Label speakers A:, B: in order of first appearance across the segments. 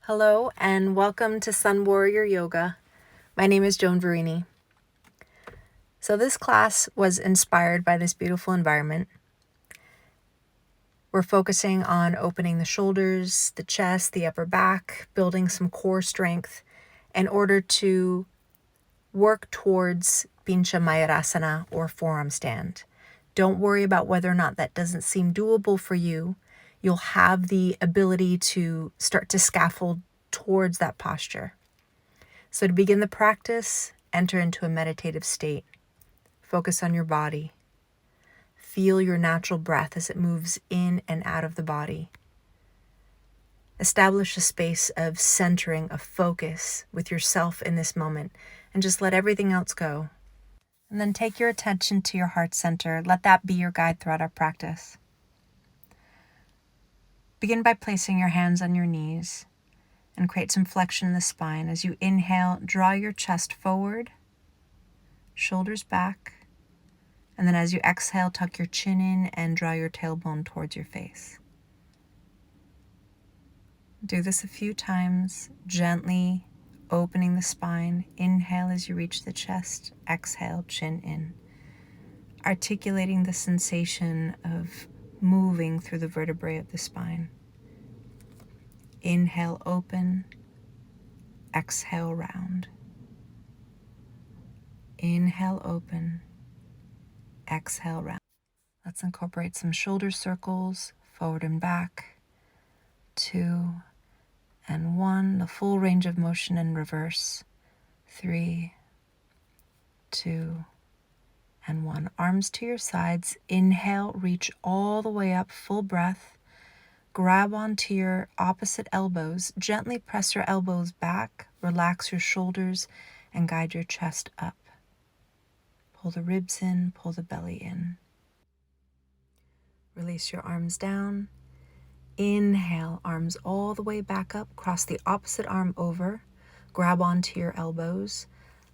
A: Hello and welcome to Sun Warrior Yoga. My name is Joan Verini. So this class was inspired by this beautiful environment. We're focusing on opening the shoulders, the chest, the upper back, building some core strength in order to work towards Pincha Mayurasana or forearm stand. Don't worry about whether or not that doesn't seem doable for you. You'll have the ability to start to scaffold towards that posture. So to begin the practice, enter into a meditative state. Focus on your body. Feel your natural breath as it moves in and out of the body. Establish a space of centering, of focus with yourself in this moment, and just let everything else go. And then take your attention to your heart center. Let that be your guide throughout our practice. Begin by placing your hands on your knees and create some flexion in the spine. As you inhale, draw your chest forward, shoulders back, and then as you exhale, tuck your chin in and draw your tailbone towards your face. Do this a few times, gently opening the spine. Inhale as you reach the chest, exhale, chin in. Articulating the sensation of moving through the vertebrae of the spine. Inhale, open. Exhale, round. Inhale, open. Exhale, round. Let's incorporate some shoulder circles, forward and back. 2 and 1, the full range of motion in reverse. 3, 2, and 1. Arms to your sides. Inhale, reach all the way up, full breath. Grab onto your opposite elbows. Gently press your elbows back. Relax your shoulders and guide your chest up. Pull the ribs in, pull the belly in. Release your arms down. Inhale, arms all the way back up. Cross the opposite arm over. Grab onto your elbows.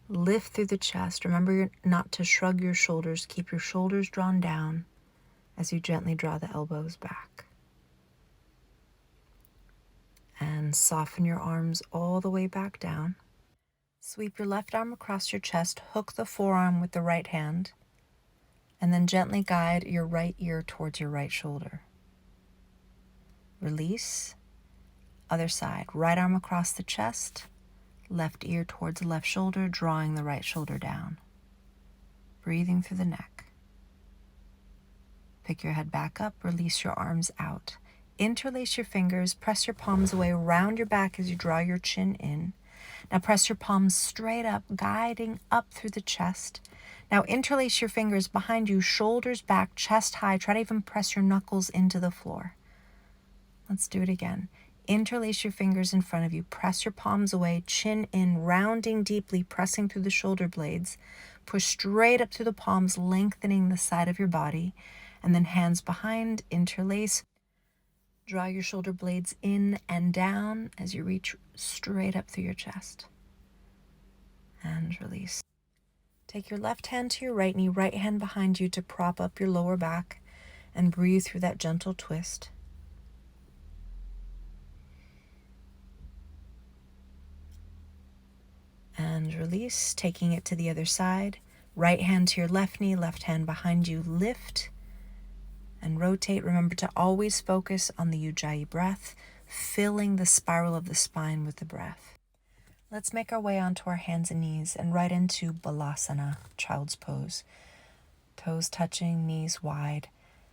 A: Lift through the chest. Remember not to shrug your shoulders. Keep your shoulders drawn down as you gently draw the elbows back. And soften your arms all the way back down. Sweep your left arm across your chest. Hook the forearm with the right hand. And then gently guide your right ear towards your right shoulder. Release. Other side. Right arm across the chest. Left ear towards the left shoulder, drawing the right shoulder down. Breathing through the neck. Pick your head back up. Release your arms out. Interlace your fingers. Press your palms away around your back as you draw your chin in. Now press your palms straight up, guiding up through the chest. Now interlace your fingers behind you, shoulders back, chest high. Try to even press your knuckles into the floor. Let's do it again. Interlace your fingers in front of you. Press your palms away, chin in, rounding deeply, pressing through the shoulder blades. Push straight up through the palms, lengthening the side of your body. And then hands behind, interlace. Draw your shoulder blades in and down as you reach straight up through your chest. And release. Take your left hand to your right knee, right hand behind you to prop up your lower back and breathe through that gentle twist. And release, taking it to the other side. Right hand to your left knee, left hand behind you. Lift and rotate. Remember to always focus on the Ujjayi breath, filling the spiral of the spine with the breath. Let's make our way onto our hands and knees and right into Balasana, child's pose. Toes touching, knees wide.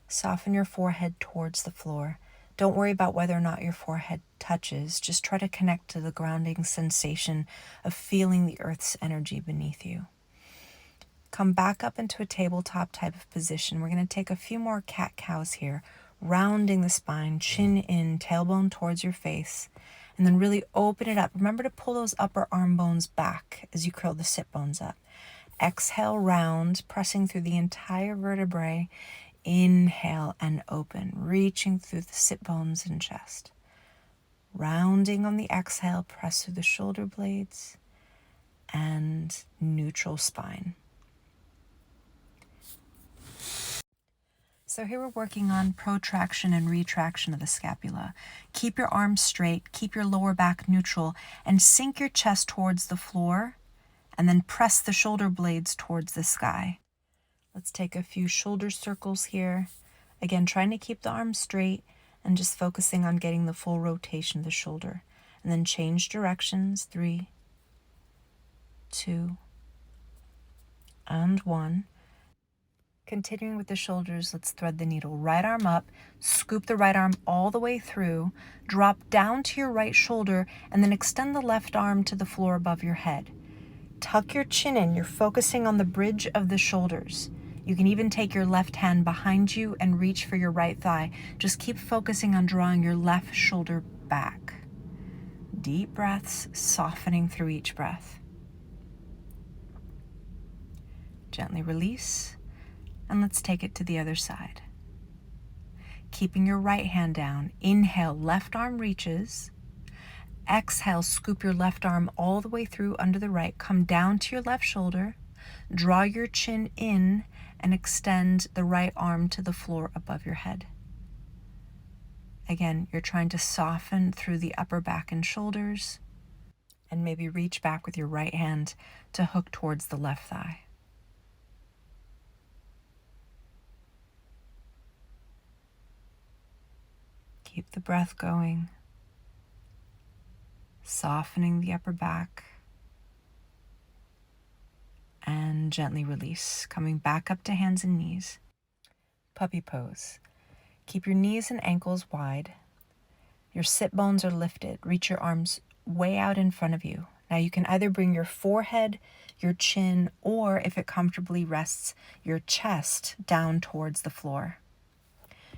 A: Soften your forehead towards the floor. Don't worry about whether or not your forehead touches. Just try to connect to the grounding sensation of feeling the earth's energy beneath you. Come back up into a tabletop type of position. We're going to take a few more cat-cows here, rounding the spine, chin in, tailbone towards your face, and then really open it up. Remember to pull those upper arm bones back as you curl the sit bones up. Exhale, round, pressing through the entire vertebrae. Inhale and open, reaching through the sit bones and chest. Rounding on the exhale, press through the shoulder blades and neutral spine. So here we're working on protraction and retraction of the scapula. Keep your arms straight, keep your lower back neutral, and sink your chest towards the floor, and then press the shoulder blades towards the sky. Let's take a few shoulder circles here. Again, trying to keep the arms straight and just focusing on getting the full rotation of the shoulder. And then change directions, 3, 2, and 1. Continuing with the shoulders, let's thread the needle. Right arm up, scoop the right arm all the way through, drop down to your right shoulder, and then extend the left arm to the floor above your head. Tuck your chin in. You're focusing on the bridge of the shoulders. You can even take your left hand behind you and reach for your right thigh. Just keep focusing on drawing your left shoulder back. Deep breaths, softening through each breath. Gently release. And let's take it to the other side. Keeping your right hand down, inhale, left arm reaches. Exhale, scoop your left arm all the way through under the right. Come down to your left shoulder. Draw your chin in and extend the right arm to the floor above your head. Again, you're trying to soften through the upper back and shoulders, and maybe reach back with your right hand to hook towards the left thigh. Keep the breath going, softening the upper back, and gently release, coming back up to hands and knees. Puppy pose. Keep your knees and ankles wide. Your sit bones are lifted. Reach your arms way out in front of you. Now you can either bring your forehead, your chin, or if it comfortably rests, your chest down towards the floor.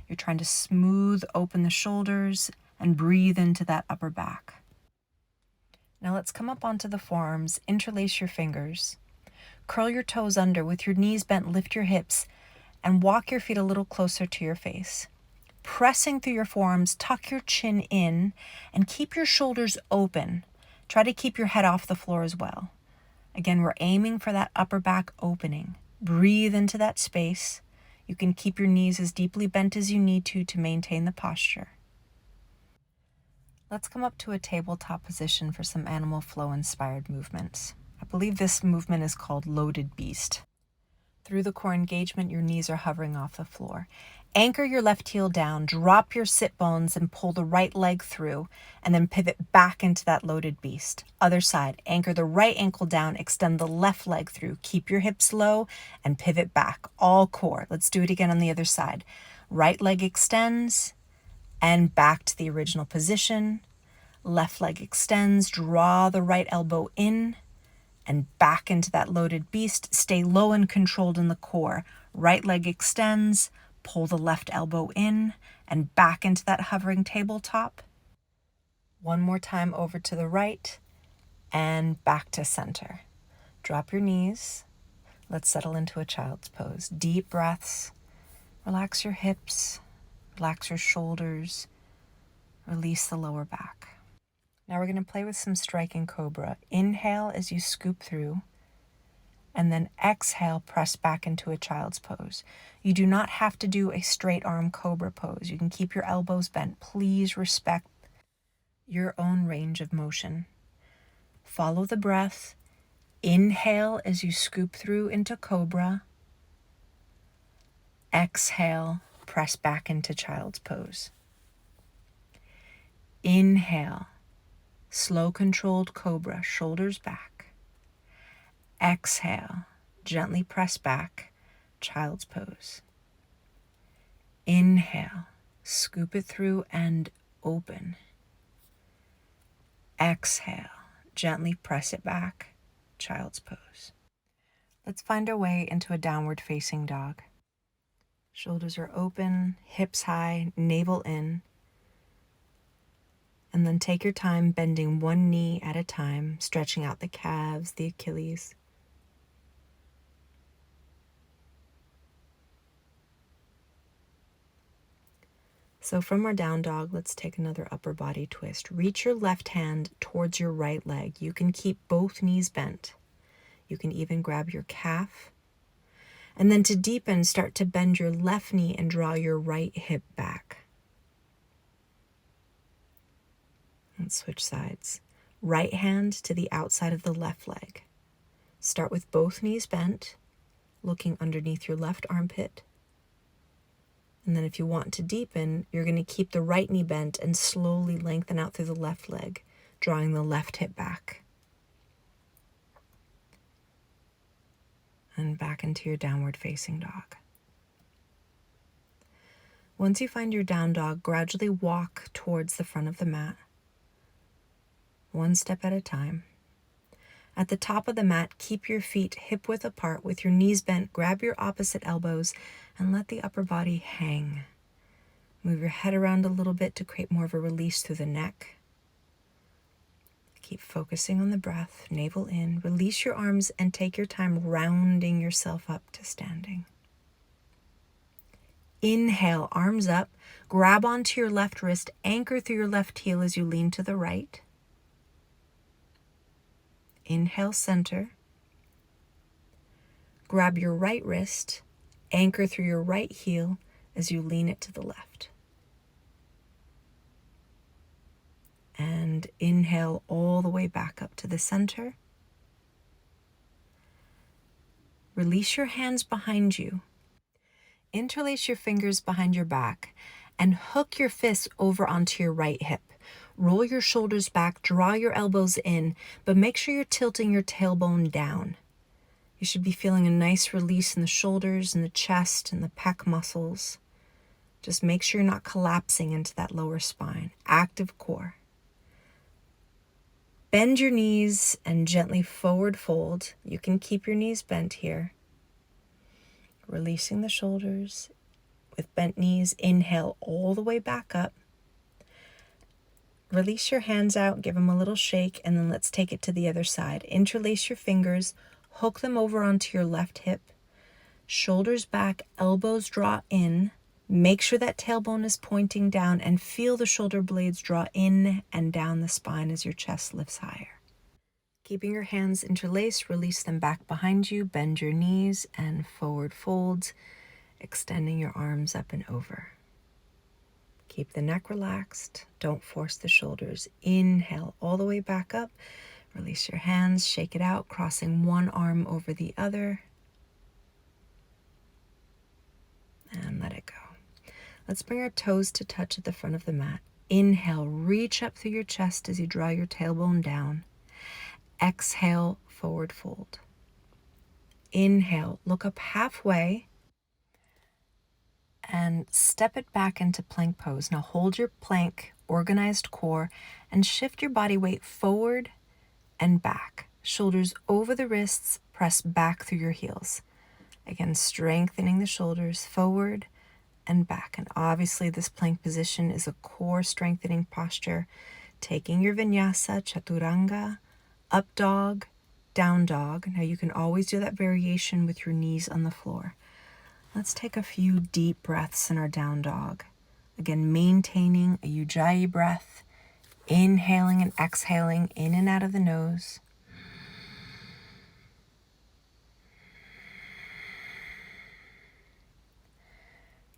A: You're trying to smooth open the shoulders and breathe into that upper back. Now let's come up onto the forearms, interlace your fingers, curl your toes under with your knees bent, lift your hips, and walk your feet a little closer to your face. Pressing through your forearms, tuck your chin in and keep your shoulders open. Try to keep your head off the floor as well. Again, we're aiming for that upper back opening. Breathe into that space. You can keep your knees as deeply bent as you need to maintain the posture. Let's come up to a tabletop position for some animal flow inspired movements. I believe this movement is called loaded beast. Through the core engagement, your knees are hovering off the floor. Anchor your left heel down, drop your sit bones and pull the right leg through, and then pivot back into that loaded beast. Other side, anchor the right ankle down, extend the left leg through, keep your hips low and pivot back, all core. Let's do it again on the other side. Right leg extends and back to the original position. Left leg extends, draw the right elbow in and back into that loaded beast. Stay low and controlled in the core. Right leg extends, pull the left elbow in and back into that hovering tabletop. One more time over to the right and back to center. Drop your knees. Let's settle into a child's pose. Deep breaths. Relax your hips. Relax your shoulders. Release the lower back. Now we're going to play with some striking cobra. Inhale as you scoop through, and then exhale, press back into a child's pose. You do not have to do a straight arm cobra pose. You can keep your elbows bent. Please respect your own range of motion. Follow the breath. Inhale as you scoop through into cobra. Exhale, press back into child's pose. Inhale, slow controlled cobra, shoulders back. Exhale, gently press back, child's pose. Inhale, scoop it through and open. Exhale, gently press it back, child's pose. Let's find our way into a downward facing dog. Shoulders are open, hips high, navel in. And then take your time bending one knee at a time, stretching out the calves, the Achilles. So from our down dog, let's take another upper body twist. Reach your left hand towards your right leg. You can keep both knees bent. You can even grab your calf. And then to deepen, start to bend your left knee and draw your right hip back. And switch sides. Right hand to the outside of the left leg. Start with both knees bent, looking underneath your left armpit. And then if you want to deepen, you're going to keep the right knee bent and slowly lengthen out through the left leg, drawing the left hip back. And back into your downward facing dog. Once you find your down dog, gradually walk towards the front of the mat, one step at a time. At the top of the mat, keep your feet hip-width apart with your knees bent. Grab your opposite elbows and let the upper body hang. Move your head around a little bit to create more of a release through the neck. Keep focusing on the breath, navel in. Release your arms and take your time rounding yourself up to standing. Inhale, arms up. Grab onto your left wrist. Anchor through your left heel as you lean to the right. Inhale, center. Grab your right wrist. Anchor through your right heel as you lean it to the left. And inhale all the way back up to the center. Release your hands behind you. Interlace your fingers behind your back and hook your fists over onto your right hip. Roll your shoulders back, draw your elbows in, but make sure you're tilting your tailbone down. You should be feeling a nice release in the shoulders and the chest and the pec muscles. Just make sure you're not collapsing into that lower spine. Active core. Bend your knees and gently forward fold. You can keep your knees bent here. Releasing the shoulders with bent knees. Inhale all the way back up. Release your hands out, give them a little shake, and then let's take it to the other side. Interlace your fingers, hook them over onto your left hip. Shoulders back, elbows draw in. Make sure that tailbone is pointing down and feel the shoulder blades draw in and down the spine as your chest lifts higher. Keeping your hands interlaced, release them back behind you, bend your knees and forward fold, extending your arms up and over. Keep the neck relaxed, don't force the shoulders. Inhale all the way back up, release your hands, shake it out, crossing one arm over the other, and let it go. Let's bring our toes to touch at the front of the mat. Inhale, reach up through your chest as you draw your tailbone down. Exhale, forward fold. Inhale, look up halfway and step it back into plank pose. Now hold your plank, organized core, and shift your body weight forward and back. Shoulders over the wrists, press back through your heels. Again, strengthening the shoulders forward and back. And obviously this plank position is a core strengthening posture. Taking your Vinyasa, Chaturanga, up dog, down dog. Now you can always do that variation with your knees on the floor. Let's take a few deep breaths in our down dog. Again, maintaining a Ujjayi breath, inhaling and exhaling in and out of the nose.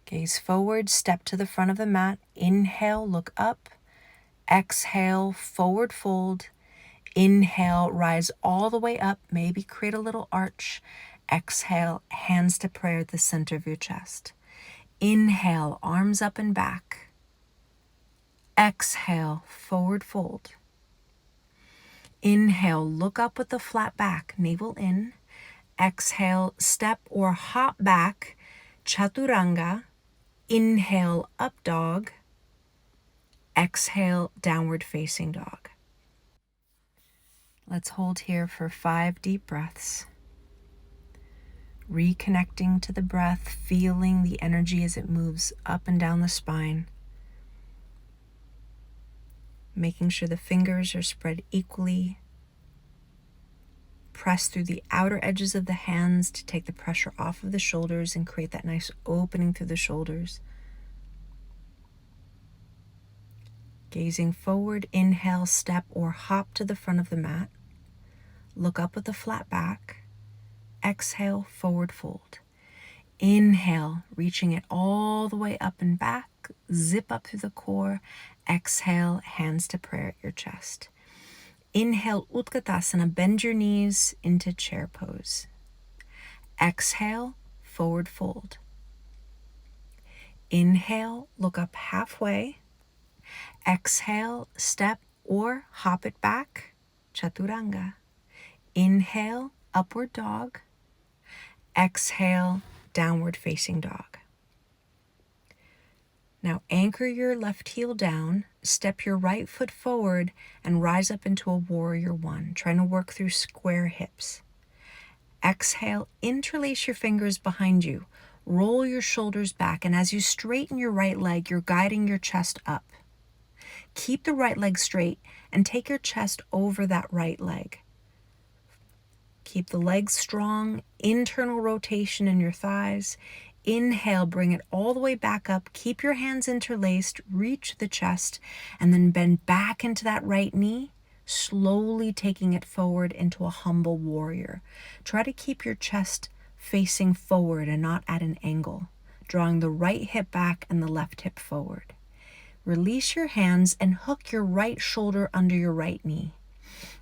A: Gaze forward, step to the front of the mat. Inhale, look up. Exhale, forward fold. Inhale, rise all the way up. Maybe create a little arch. Exhale, hands to prayer at the center of your chest. Inhale, arms up and back. Exhale, forward fold. Inhale, look up with the flat back, navel in. Exhale, step or hop back, Chaturanga. Inhale, up dog. Exhale, downward facing dog. Let's hold here for 5 deep breaths. Reconnecting to the breath, feeling the energy as it moves up and down the spine. Making sure the fingers are spread equally. Press through the outer edges of the hands to take the pressure off of the shoulders and create that nice opening through the shoulders. Gazing forward, inhale, step or hop to the front of the mat. Look up with a flat back. Exhale, forward fold. Inhale, reaching it all the way up and back. Zip up through the core. Exhale, hands to prayer at your chest. Inhale, Utkatasana, bend your knees into chair pose. Exhale, forward fold. Inhale, look up halfway. Exhale, step or hop it back, Chaturanga. Inhale, upward dog. Exhale, downward facing dog. Now anchor your left heel down, step your right foot forward, and rise up into a warrior one, trying to work through square hips. Exhale, interlace your fingers behind you, roll your shoulders back, and as you straighten your right leg, you're guiding your chest up. Keep the right leg straight and take your chest over that right leg. Keep the legs strong, internal rotation in your thighs. Inhale, bring it all the way back up. Keep your hands interlaced, reach the chest, and then bend back into that right knee, slowly taking it forward into a humble warrior. Try to keep your chest facing forward and not at an angle, drawing the right hip back and the left hip forward. Release your hands and hook your right shoulder under your right knee.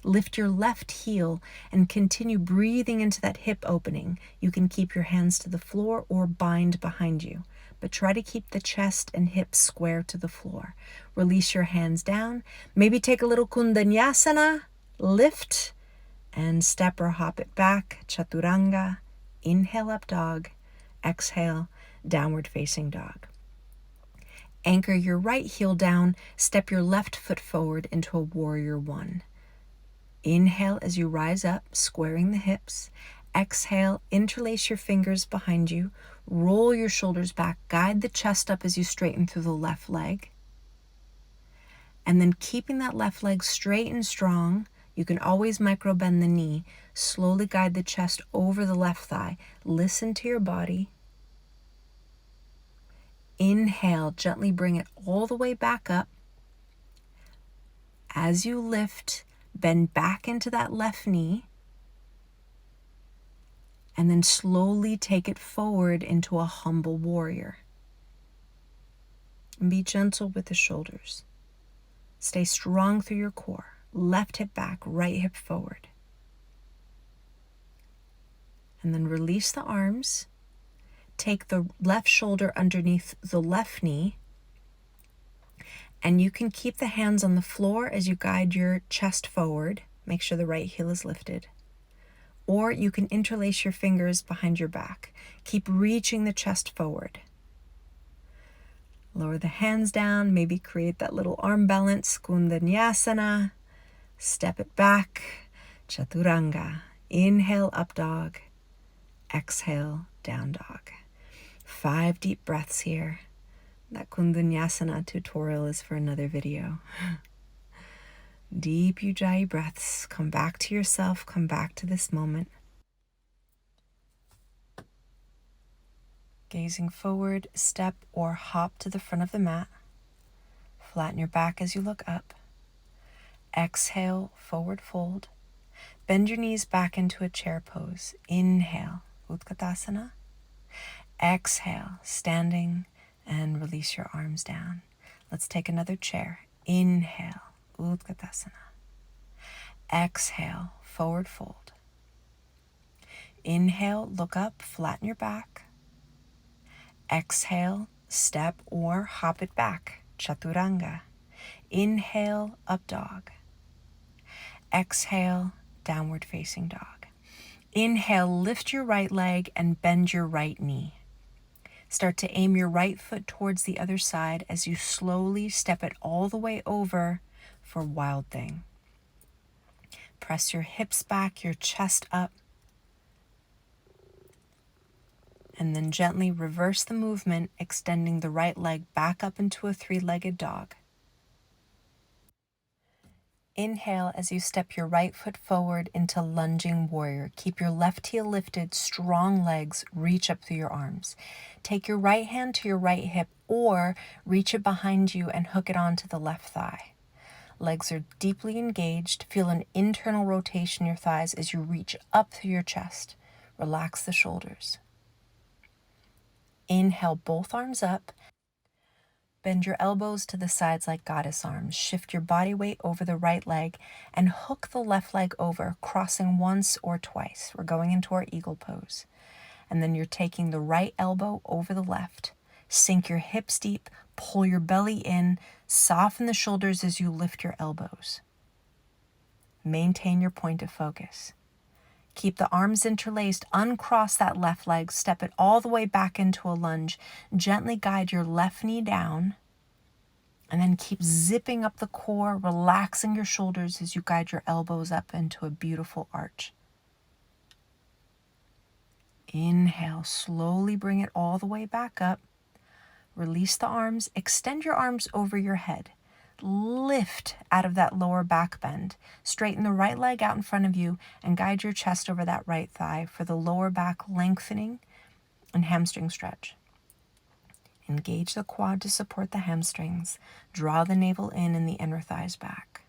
A: Lift your left heel and continue breathing into that hip opening. You can keep your hands to the floor or bind behind you, but try to keep the chest and hips square to the floor. Release your hands down. Maybe take a little Vinyasa, lift, and step or hop it back, Chaturanga. Inhale, up dog. Exhale, downward facing dog. Anchor your right heel down, step your left foot forward into a warrior one. Inhale as you rise up, squaring the hips. Exhale, interlace your fingers behind you, roll your shoulders back, guide the chest up as you straighten through the left leg. And then keeping that left leg straight and strong, you can always micro bend the knee, slowly guide the chest over the left thigh. Listen to your body. Inhale, gently bring it all the way back up. As you lift, bend back into that left knee. And then slowly take it forward into a humble warrior. And be gentle with the shoulders. Stay strong through your core. Left hip back, right hip forward. And then release the arms. Take the left shoulder underneath the left knee, and you can keep the hands on the floor as you guide your chest forward. Make sure the right heel is lifted. Or you can interlace your fingers behind your back. Keep reaching the chest forward. Lower the hands down, maybe create that little arm balance, Vinyasa. Step it back, Chaturanga. Inhale, up dog. Exhale, down dog. 5 deep breaths here. That Vinyasa tutorial is for another video. Deep Ujjayi breaths. Come back to yourself. Come back to this moment. Gazing forward, step or hop to the front of the mat. Flatten your back as you look up. Exhale, forward fold. Bend your knees back into a chair pose. Inhale, Utkatasana. Exhale, standing, and release your arms down. Let's take another chair. Inhale, Utkatasana. Exhale, forward fold. Inhale, look up, flatten your back. Exhale, step or hop it back, Chaturanga. Inhale, up dog. Exhale, downward facing dog. Inhale, lift your right leg and bend your right knee. Start to aim your right foot towards the other side as you slowly step it all the way over for Wild Thing. Press your hips back, your chest up, and then gently reverse the movement, extending the right leg back up into a 3-legged dog. Inhale as you step your right foot forward into lunging warrior. Keep your left heel lifted, strong legs, reach up through your arms. Take your right hand to your right hip or reach it behind you and hook it onto the left thigh. Legs are deeply engaged. Feel an internal rotation in your thighs as you reach up through your chest. Relax the shoulders. Inhale, both arms up. Bend your elbows to the sides like goddess arms. Shift your body weight over the right leg and hook the left leg over, crossing once or twice. We're going into our eagle pose. And then you're taking the right elbow over the left. Sink your hips deep, pull your belly in, soften the shoulders as you lift your elbows. Maintain your point of focus. Keep the arms interlaced, uncross that left leg, step it all the way back into a lunge. Gently guide your left knee down, and then keep zipping up the core, relaxing your shoulders as you guide your elbows up into a beautiful arch. Inhale, slowly bring it all the way back up. Release the arms, extend your arms over your head. Lift out of that lower back bend. Straighten the right leg out in front of you and guide your chest over that right thigh for the lower back lengthening and hamstring stretch. Engage the quad to support the hamstrings. Draw the navel in and the inner thighs back.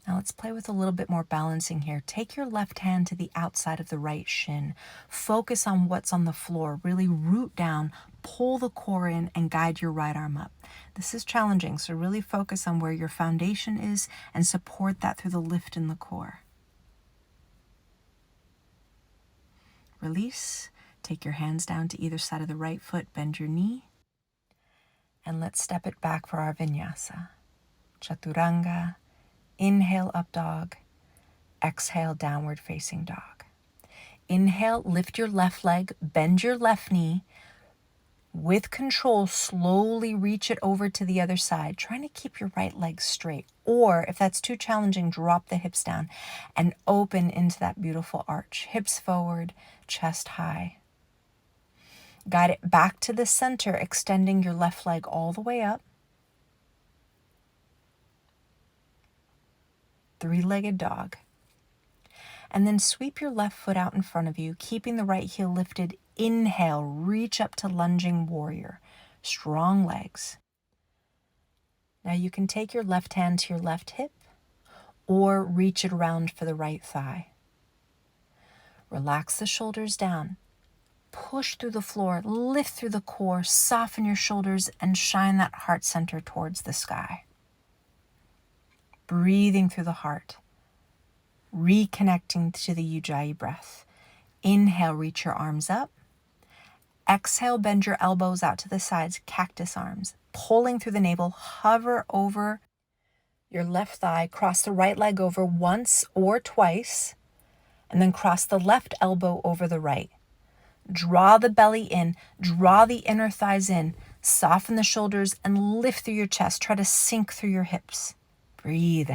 A: Now let's play with a little bit more balancing here. Take your left hand to the outside of the right shin. Focus on what's on the floor. Really root down, pull the core in, and guide your right arm up. This is challenging, so really focus on where your foundation is and support that through the lift in the core. Release. Take your hands down to either side of the right foot. Bend your knee. And let's step it back for our vinyasa. Chaturanga. Inhale, up dog. Exhale, downward facing dog. Inhale, lift your left leg, bend your left knee. With control, slowly reach it over to the other side, trying to keep your right leg straight. Or if that's too challenging, drop the hips down and open into that beautiful arch. Hips forward, chest high. Guide it back to the center, extending your left leg all the way up. Three-legged dog. And then sweep your left foot out in front of you, keeping the right heel lifted. Inhale, reach up to lunging warrior. Strong legs. Now you can take your left hand to your left hip or reach it around for the right thigh. Relax the shoulders down. Push through the floor, lift through the core, soften your shoulders, and shine that heart center towards the sky. Breathing through the heart, reconnecting to the Ujjayi breath. Inhale, reach your arms up. Exhale, bend your elbows out to the sides, cactus arms. Pulling through the navel, hover over your left thigh, cross the right leg over once or twice, and then cross the left elbow over the right. Draw the belly in, draw the inner thighs in, soften the shoulders, and lift through your chest. Try to sink through your hips. Breathe.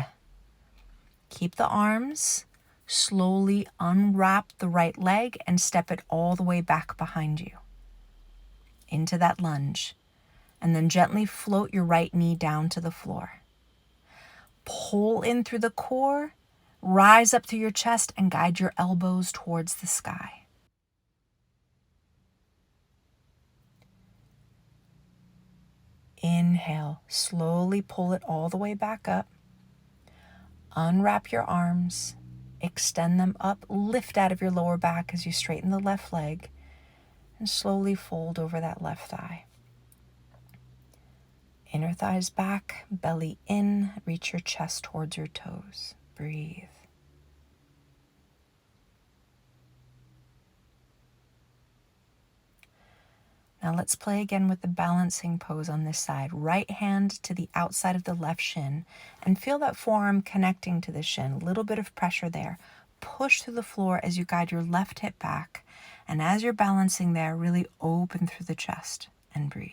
A: Keep the arms. Slowly unwrap the right leg and step it all the way back behind you into that lunge. And then gently float your right knee down to the floor. Pull in through the core, rise up through your chest, and guide your elbows towards the sky. Inhale, slowly pull it all the way back up. Unwrap your arms, extend them up, lift out of your lower back as you straighten the left leg, and slowly fold over that left thigh. Inner thighs back, belly in, reach your chest towards your toes. Breathe. Now let's play again with the balancing pose on this side. Right hand to the outside of the left shin and feel that forearm connecting to the shin. A little bit of pressure there. Push through the floor as you guide your left hip back. And as you're balancing there, really open through the chest and breathe.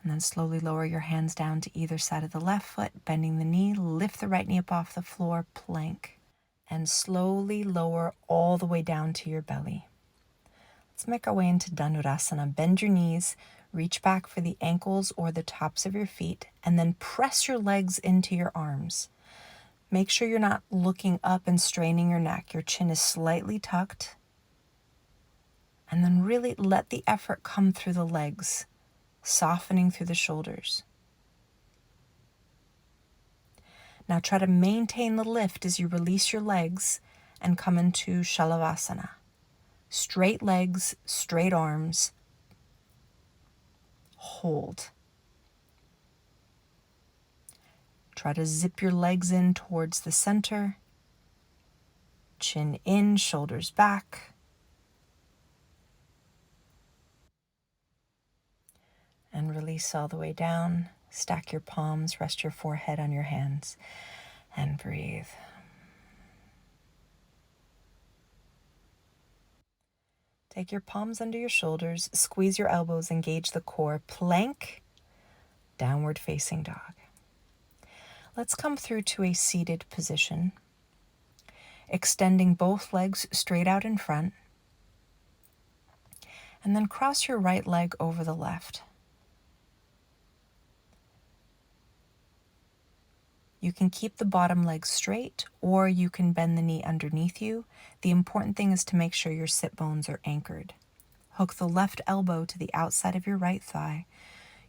A: And then slowly lower your hands down to either side of the left foot, bending the knee, lift the right knee up off the floor, plank, and slowly lower all the way down to your belly. Let's make our way into Dhanurasana. Bend your knees, reach back for the ankles or the tops of your feet, and then press your legs into your arms. Make sure you're not looking up and straining your neck. Your chin is slightly tucked. And then really let the effort come through the legs, softening through the shoulders. Now try to maintain the lift as you release your legs and come into Shalavasana. Straight legs, straight arms. Hold. Try to zip your legs in towards the center. Chin in, shoulders back. And release all the way down. Stack your palms, rest your forehead on your hands, and breathe. Take your palms under your shoulders, squeeze your elbows, engage the core, plank, downward facing dog. Let's come through to a seated position, extending both legs straight out in front, and then cross your right leg over the left. You can keep the bottom leg straight, or you can bend the knee underneath you. The important thing is to make sure your sit bones are anchored. Hook the left elbow to the outside of your right thigh.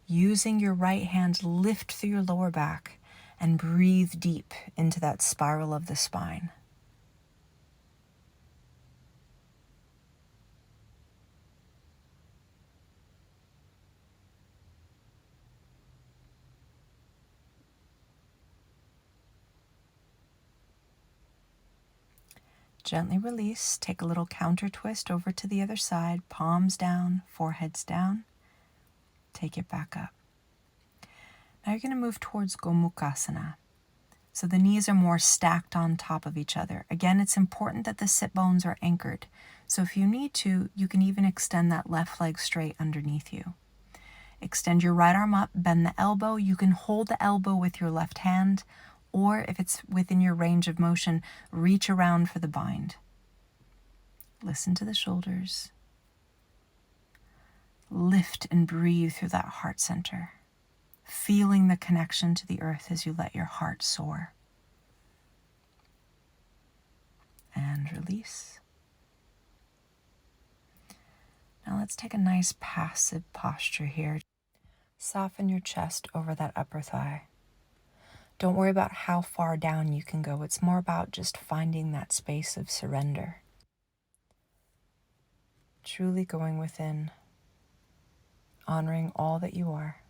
A: Using your right hand, lift through your lower back and breathe deep into that spiral of the spine. Gently release, take a little counter twist over to the other side, palms down, foreheads down. Take it back up. Now you're going to move towards Gomukhasana. So the knees are more stacked on top of each other. Again, it's important that the sit bones are anchored. So if you need to, you can even extend that left leg straight underneath you. Extend your right arm up, bend the elbow. You can hold the elbow with your left hand, or if it's within your range of motion, reach around for the bind. Listen to the shoulders. Lift and breathe through that heart center, feeling the connection to the earth as you let your heart soar. And release. Now let's take a nice passive posture here. Soften your chest over that upper thigh. Don't worry about how far down you can go. It's more about just finding that space of surrender. Truly going within, honoring all that you are.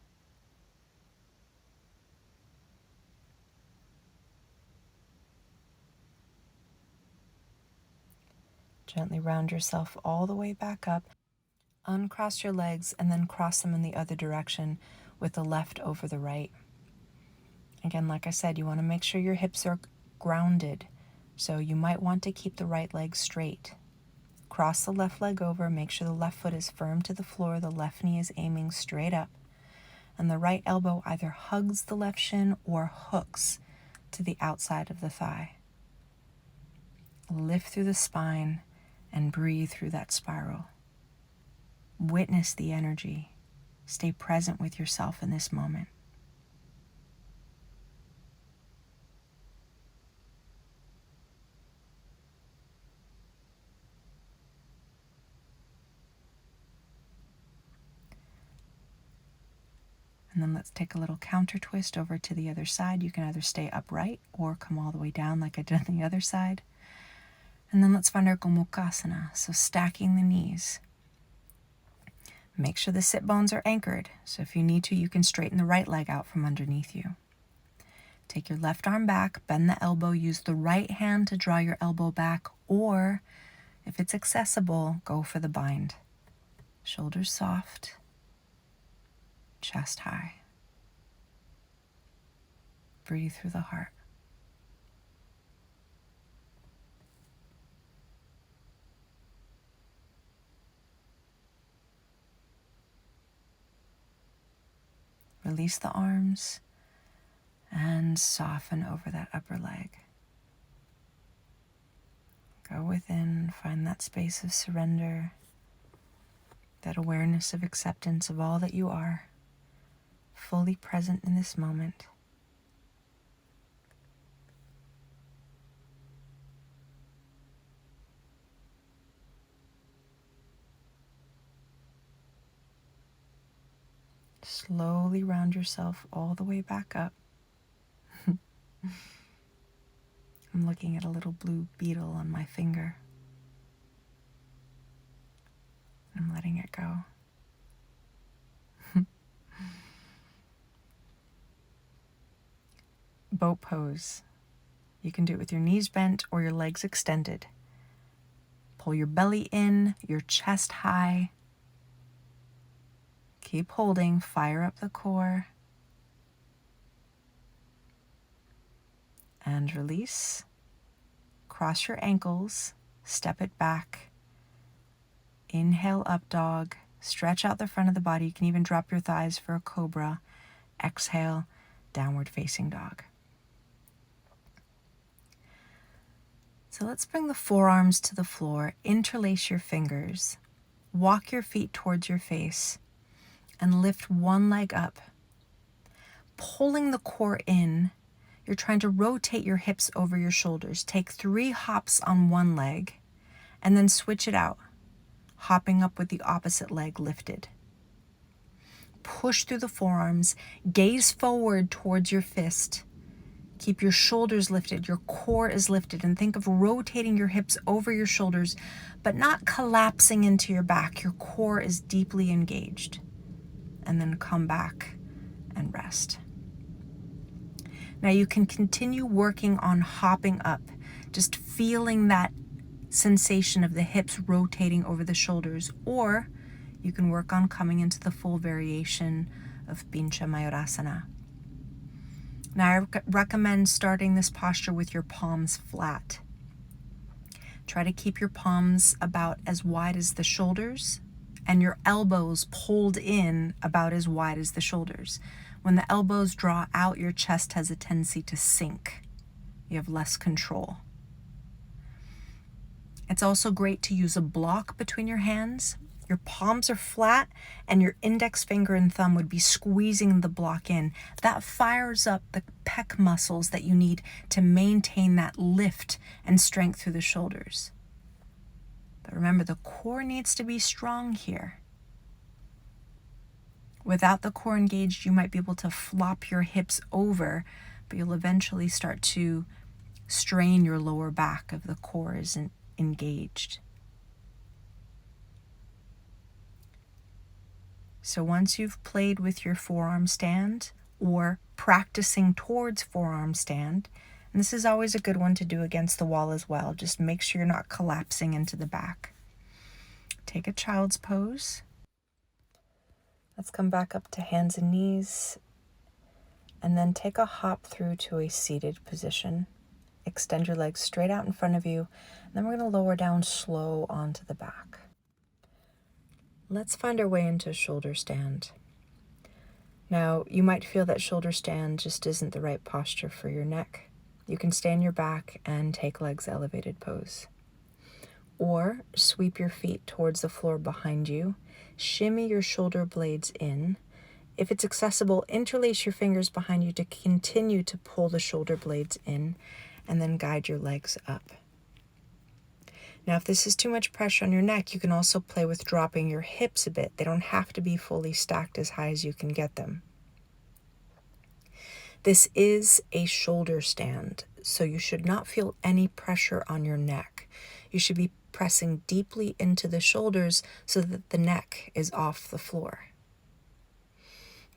A: Gently round yourself all the way back up. Uncross your legs and then cross them in the other direction with the left over the right. Again, like I said, you want to make sure your hips are grounded. So you might want to keep the right leg straight. Cross the left leg over, make sure the left foot is firm to the floor, the left knee is aiming straight up, and the right elbow either hugs the left shin or hooks to the outside of the thigh. Lift through the spine and breathe through that spiral. Witness the energy. Stay present with yourself in this moment. And then let's take a little counter twist over to the other side. You can either stay upright or come all the way down like I did on the other side. And then let's find our Gomukhasana, so stacking the knees. Make sure the sit bones are anchored. So if you need to, you can straighten the right leg out from underneath you. Take your left arm back, bend the elbow, use the right hand to draw your elbow back, or if it's accessible, go for the bind. Shoulders soft, chest high. Breathe through the heart. Release the arms and soften over that upper leg. Go within, find that space of surrender, that awareness of acceptance of all that you are, fully present in this moment. Slowly round yourself all the way back up. I'm looking at a little blue beetle on my finger. I'm letting it go. Boat pose. You can do it with your knees bent or your legs extended. Pull your belly in, your chest high. Keep holding, fire up the core. And release. Cross your ankles, step it back. Inhale, up dog. Stretch out the front of the body. You can even drop your thighs for a cobra. Exhale, downward facing dog. So let's bring the forearms to the floor, interlace your fingers, walk your feet towards your face, and lift one leg up. Pulling the core in, you're trying to rotate your hips over your shoulders. Take 3 hops on one leg, and then switch it out, hopping up with the opposite leg lifted. Push through the forearms, gaze forward towards your fist. Keep your shoulders lifted, your core is lifted, and think of rotating your hips over your shoulders, but not collapsing into your back. Your core is deeply engaged. And then come back and rest. Now you can continue working on hopping up, just feeling that sensation of the hips rotating over the shoulders, or you can work on coming into the full variation of Pincha Mayurasana. Now, I recommend starting this posture with your palms flat. Try to keep your palms about as wide as the shoulders and your elbows pulled in about as wide as the shoulders. When the elbows draw out, your chest has a tendency to sink. You have less control. It's also great to use a block between your hands. Your palms are flat and your index finger and thumb would be squeezing the block in. That fires up the pec muscles that you need to maintain that lift and strength through the shoulders. But remember, the core needs to be strong here. Without the core engaged, you might be able to flop your hips over, but you'll eventually start to strain your lower back if the core isn't engaged. So once you've played with your forearm stand or practicing towards forearm stand, and this is always a good one to do against the wall as well, just make sure you're not collapsing into the back. Take a child's pose. Let's come back up to hands and knees, and then take a hop through to a seated position. Extend your legs straight out in front of you, and then we're going to lower down slow onto the back. Let's find our way into shoulder stand. Now, you might feel that shoulder stand just isn't the right posture for your neck. You can stay on your back and take legs elevated pose. Or sweep your feet towards the floor behind you. Shimmy your shoulder blades in. If it's accessible, interlace your fingers behind you to continue to pull the shoulder blades in, and then guide your legs up. Now, if this is too much pressure on your neck, you can also play with dropping your hips a bit. They don't have to be fully stacked as high as you can get them. This is a shoulder stand, so you should not feel any pressure on your neck. You should be pressing deeply into the shoulders so that the neck is off the floor.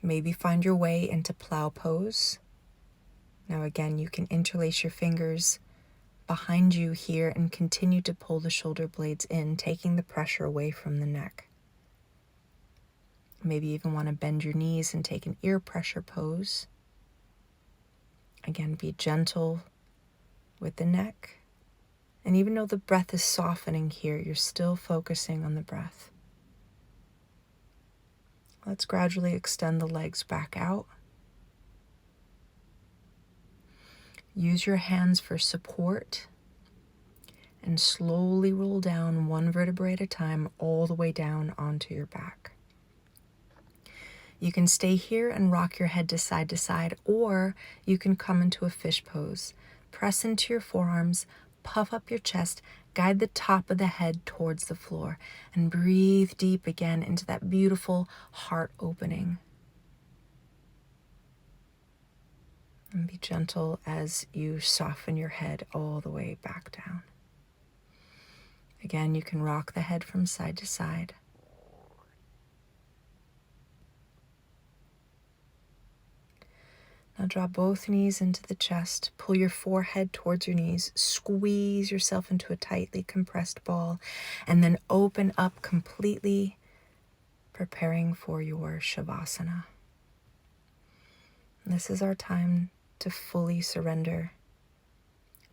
A: Maybe find your way into plow pose. Now again, you can interlace your fingers behind you here and continue to pull the shoulder blades in, taking the pressure away from the neck. Maybe you even want to bend your knees and take an ear pressure pose. Again, be gentle with the neck. And even though the breath is softening here, you're still focusing on the breath. Let's gradually extend the legs back out. Use your hands for support and slowly roll down one vertebrae at a time all the way down onto your back. You can stay here and rock your head to side, or you can come into a fish pose. Press into your forearms, puff up your chest, guide the top of the head towards the floor, and breathe deep again into that beautiful heart opening. And be gentle as you soften your head all the way back down. Again, you can rock the head from side to side. Now draw both knees into the chest. Pull your forehead towards your knees. Squeeze yourself into a tightly compressed ball. And then open up completely, preparing for your Shavasana. This is our time to fully surrender,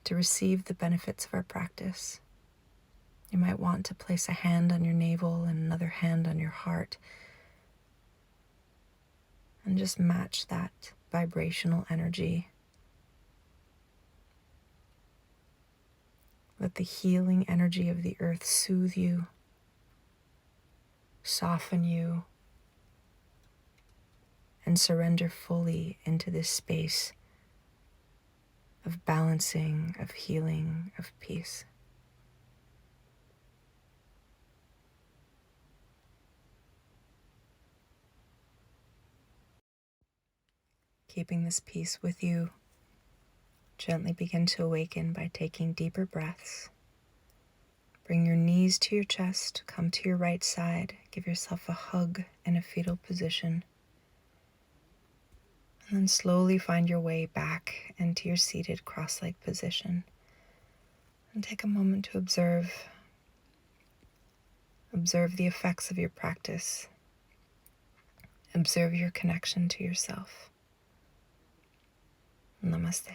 A: to receive the benefits of our practice. You might want to place a hand on your navel and another hand on your heart and just match that vibrational energy. Let the healing energy of the earth soothe you, soften you, and surrender fully into this space of balancing, of healing, of peace. Keeping this peace with you, gently begin to awaken by taking deeper breaths. Bring your knees to your chest, come to your right side, give yourself a hug in a fetal position. And then slowly find your way back into your seated cross-legged position. And take a moment to observe the effects of your practice. Observe your connection to yourself. Namaste.